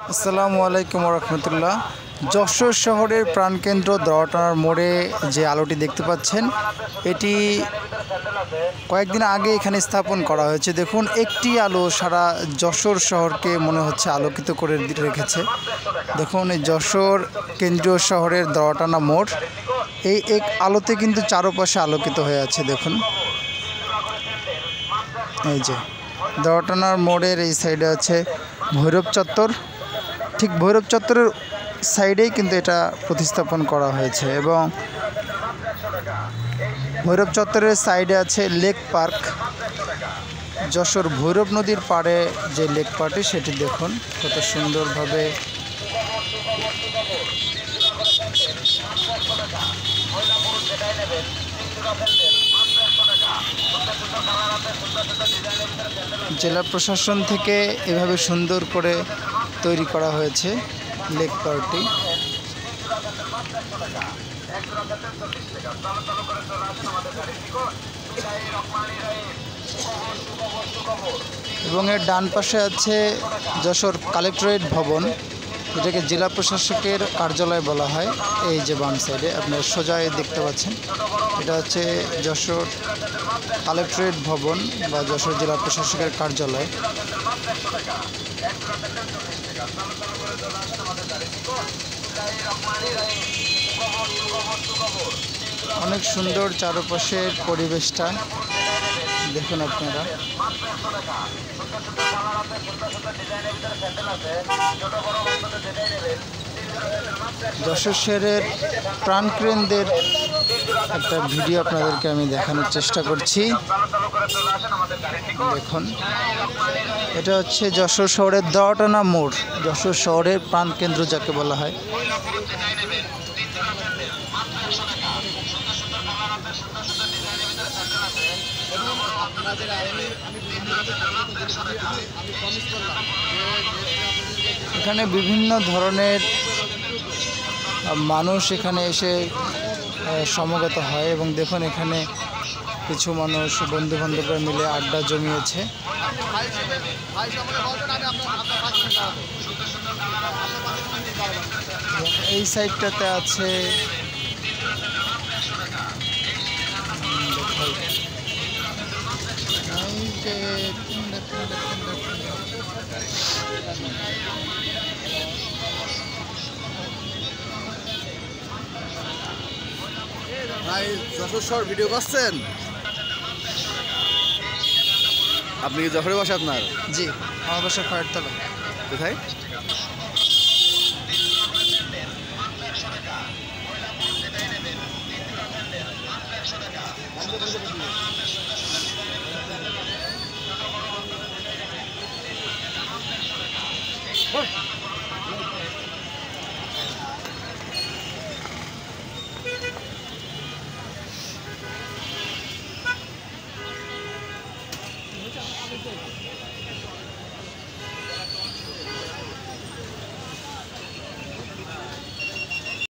আসসালামু আলাইকুম রহমতুল্লাহ। যশোর শহরের প্রাণকেন্দ্র দরটানার মোড়ে যে আলোটি দেখতে পাচ্ছেন, এটি কয়েকদিন আগে এখানে স্থাপন করা হয়েছে। দেখুন, একটি আলো সারা যশোর শহরকে মনে হচ্ছে আলোকিত করে রেখেছে। দেখুন, এই যশোর কেন্দ্রীয় শহরের দরটানা মোড়, এই এক আলোতে কিন্তু চারপাশে আলোকিত হয়ে আছে। দেখুন, এই যে দরটানার মোড়ের এই সাইডে আছে ভৈরব চত্বর। ঠিক ভৈরব চত্বরের সাইডেই কিন্তু এটা প্রতিস্থাপন করা হয়েছে এবং ভৈরব চত্বরের সাইডে আছে লেক পার্ক। যশোর ভৈরব নদীর পাড়ে যে লেক পার্কটি, সেটি দেখুন কত সুন্দরভাবে জেলা প্রশাসন থেকে এভাবে সুন্দর করে তৈরি করা হয়েছে লেক পার্কটি। এবং এর ডান পাশে আছে যশোর কালেক্টরেট ভবন, যেটাকে জেলা প্রশাসকের কার্যালয় বলা হয়। এই যে বাম সাইডে আপনার সোজায় দেখতে পাচ্ছেন, এটা হচ্ছে যশোর কালেক্টরেট ভবন বা যশোর জেলা প্রশাসকের কার্যালয়। অনেক সুন্দর চারপাশের পরিবেশটা দেখুন আপনারা। যশোর শহরের প্রাণকেন্দ্রের একটা ভিডিও আপনাদেরকে আমি দেখানোর চেষ্টা করছি। দেখুন, এটা হচ্ছে যশোর শহরের দরটানা মোড়, যশোর শহরের প্রাণকেন্দ্র যাকে বলা হয়। এখানে বিভিন্ন ধরনের মানুষ এখানে এসে সমবেত হয় এবং দেখুন, এখানে কিছু মানুষ বন্ধু বান্ধবরা মিলে আড্ডা জমিয়েছে। এই সাইডটাতে আছে ভাই, যশোর শহর ভিডিও করছেন আপনি? কি যশোরে বাসা আপনার? জি, আমার বাসা খয়েরতলা। কোথায়?